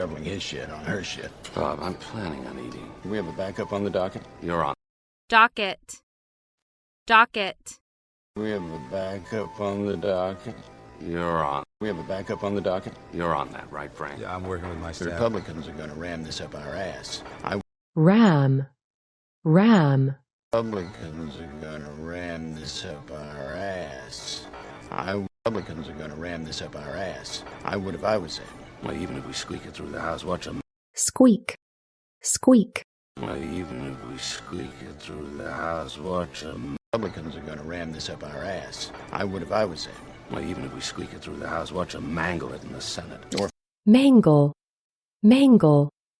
Shoveling his shit on her shit. Bob, I'm planning on eating. Do we have a backup on the docket? You're on. Docket. Docket. Do we have a backup on the docket? You're on. We have a backup on the docket? You're on that, right, Frank? Yeah, I'm working with my The staff. Republicans are going to ram this up our ass. Ram. Republicans are going to ram this up our ass. Republicans are going to ram this up our ass. I would if I was them. Well, even if we squeak it through the house, watch them. Squeak. Well, even if we squeak it through the house, watch them. Republicans are going to ram this up our ass. I would if I was them. Well, even if we squeak it through the house, watch them mangle it in the Senate. Mangle.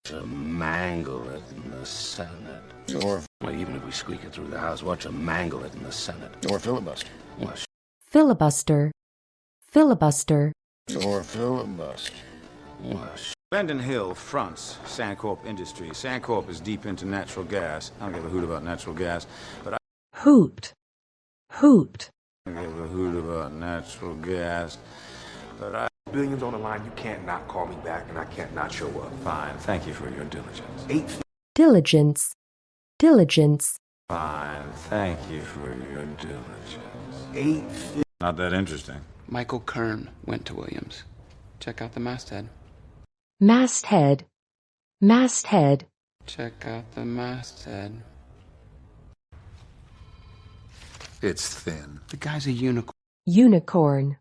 Watch them mangle it in the Senate. Or Well, even if we squeak it through the house, watch them mangle it in the Senate. Or filibuster. Well, Filibuster. Or filibuster. Glendon Hill fronts Sandcorp Industries. Sandcorp is deep into natural gas. I don't give a hoot about natural gas, but Hoot. I don't give a hoot about natural gas, but I... Billions on the line, you can't not call me back, and I can't not show up. Fine, thank you for your diligence. Diligence. Fine, thank you for your diligence. Not that interesting. Michael Kern went to Williams. Check out the masthead. Masthead. Check out the masthead. It's thin. The guy's a unicorn. Unicorn.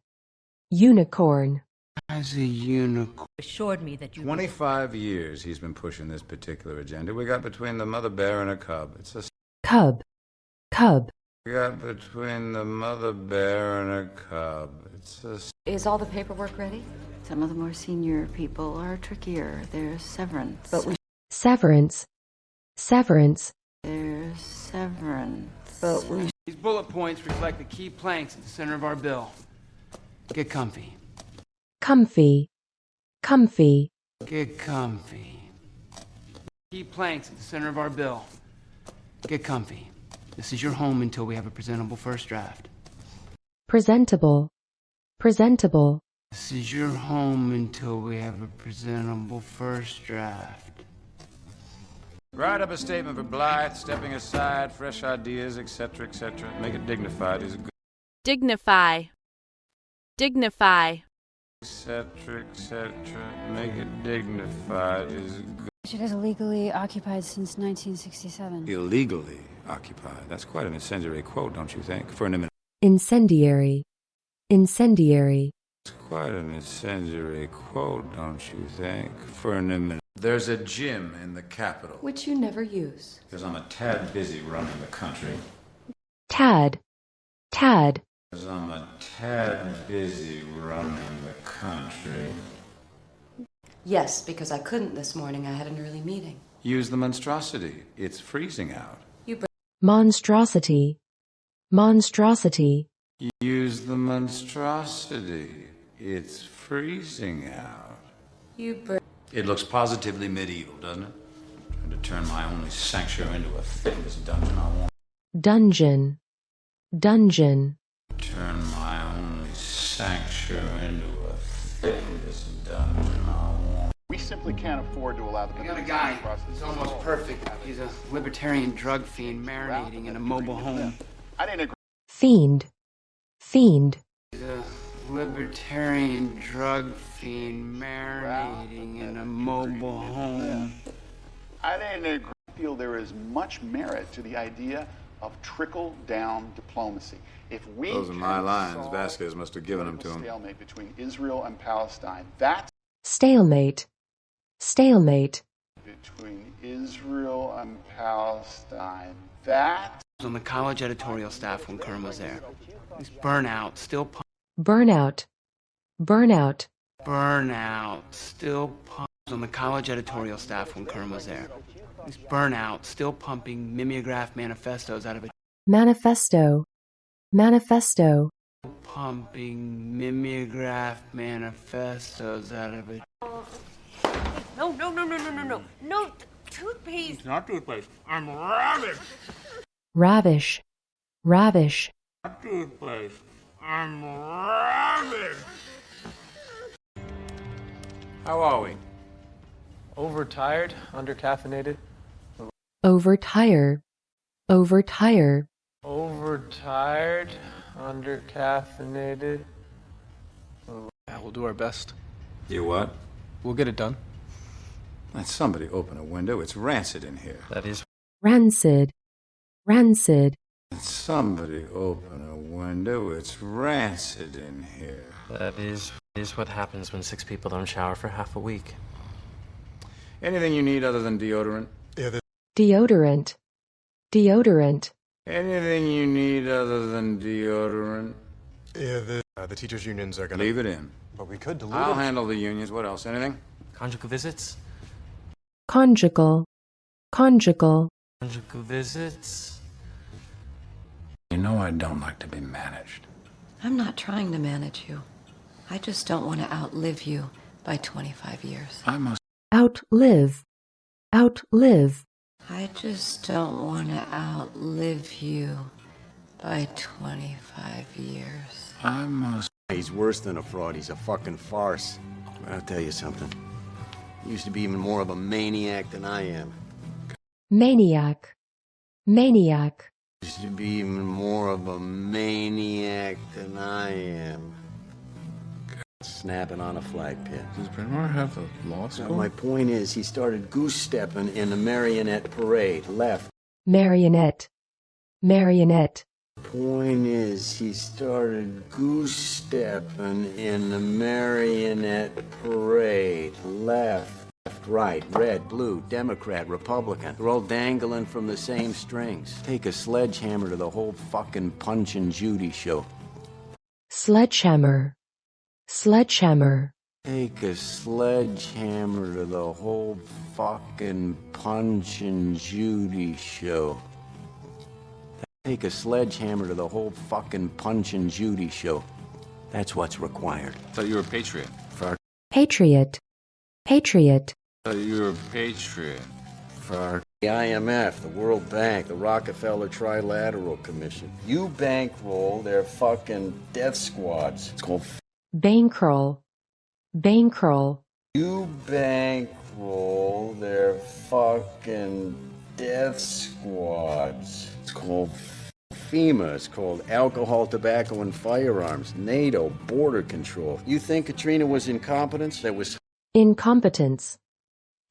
The guy's a unicorn. Assured me that you 25 years he's been pushing this particular agenda. We got between the mother bear and her cub. It's a... Cub. We got between the mother bear and her cub. It's a... Is all the paperwork ready? Some of the more senior people are trickier. There's severance. But we Severance. There's severance. but we These bullet points reflect the key planks at the center of our bill. Get comfy. Comfy. Get comfy. Key planks at the center of our bill. Get comfy. This is your home until we have a presentable first draft. Presentable. This is your home until we have a presentable first draft. Write up a statement for Blythe, stepping aside, fresh ideas, etc., etc. Make it dignified is good. Dignify. Etc., etc. Make it dignified is good. It is illegally occupied since 1967. Illegally occupied. That's quite an incendiary quote, don't you think? For an imminent... Incendiary. It's quite an incendiary quote, don't you think? For an imminent... There's a gym in the capital. which you never use. Because I'm a tad busy running the country. Tad. Because I'm a tad busy running the country. Yes, because I couldn't this morning. I had an early meeting. Use the monstrosity. It's freezing out. Monstrosity. Use the monstrosity. It's freezing out. It looks positively medieval, doesn't it? Trying to turn my only sanctuary into a fitness dungeon. I won't. Dungeon. Turn my only sanctuary into a fitness dungeon. I won't. We simply can't afford to allow the I got a guy. He's almost perfect. He's a libertarian drug fiend marinating in a mobile home. I didn't agree. Fiend. He's a libertarian drug fiend marinating in a mobile home. I didn't agree. I feel there is much merit to the idea of trickle-down diplomacy. If we Those are my lines. solve Vasquez must have given them to him. stalemate between Israel and Palestine. That's Stalemate. between Israel and Palestine. That I was on the college editorial staff when Kern was there. He's burnout, still Burnout. still on the college editorial staff when Kern was there. He's burnout, still pumping mimeograph manifestos out of a Manifesto. pumping mimeograph manifestos out of a No, toothpaste. It's not toothpaste. I'm ravished. Ravish. Not toothpaste. I'm ravished. How are we? Overtired, undercaffeinated. overtire, overtire, Overtired, undercaffeinated. Yeah, we'll do our best. You what? We'll get it done. Let somebody open a window. It's rancid in here. That is. rancid, rancid, Let somebody open a window. It's rancid in here. That is what happens when 6 people don't shower for half a week. Anything you need other than deodorant? deodorant, deodorant, Anything you need other than deodorant? Yeah, the teachers' unions are gonna... Leave it in. But we could dilute I'll it. handle the unions. What else? Anything? Conjugal visits? conjugal, conjugal, Conjugal visits? You know I don't like to be managed. I'm not trying to manage you. I just don't want to outlive you by 25 years. I must... outlive, outlive, I just don't want to outlive you by 25 years. I must... He's worse than a fraud. He's a fucking farce. But I'll tell you something. He used to be even more of a maniac than I am. maniac, maniac, He used to be even more of a maniac than I am. Snapping on a flag pin. Does Bryn Mawr have a law Now, my point is, he started goose-stepping in the marionette parade. Left. marionette, marionette, Point is, he started goose-stepping in the marionette parade. Left, right, red, blue, Democrat, Republican. They're all dangling from the same strings. Take a sledgehammer to the whole fucking Punch and Judy show. sledgehammer, sledgehammer, Take a sledgehammer to the whole fucking Punch and Judy show. Take a sledgehammer to the whole fucking Punch and Judy show. That's what's required. I thought you were a patriot. For patriot, patriot, I thought you were a patriot. for the IMF, the World Bank, the Rockefeller Trilateral Commission. You bankroll their fucking death squads. It's called... bankroll, bankroll, You bankroll their fucking death squads. It's called FEMA. It's called Alcohol, Tobacco, and Firearms. NATO, Border Control. You think Katrina was incompetence? That was... incompetence,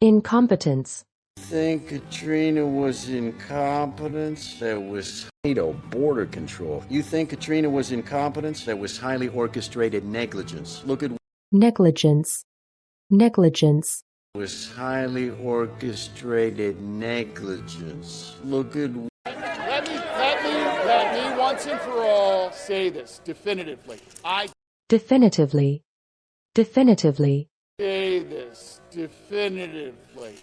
incompetence, Think Katrina was incompetence? That was NATO, Border Control. You think Katrina was incompetence? That was highly orchestrated negligence. Look at... negligence, negligence, was highly orchestrated negligence. Look at... Let me once and for all say this definitively. I definitively, definitively, say this definitively.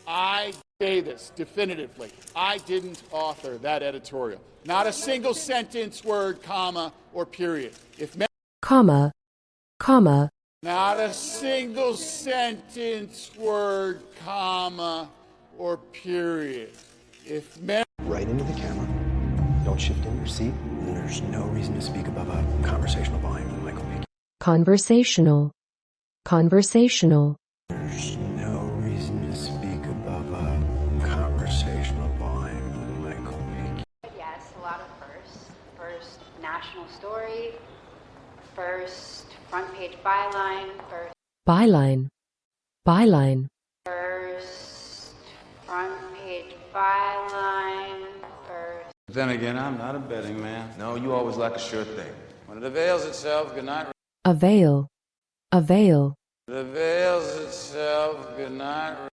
I say this definitively. I didn't author that editorial. Not a single sentence, word, comma, or period. If comma, comma, not a single sentence, word, comma, or period. If Right into the camera. Don't shift in your seat. And there's no reason to speak above a conversational volume with Michael Peake. conversational, conversational, There's no reason to speak above a conversational volume with Michael Peake. Yes, a lot of firsts. First national story, first front page byline, first byline, byline, first front page byline, first. Then again, I'm not a betting man. No, you always like a sure thing. When it avails itself, good night. avail, avail, It avails itself, good night.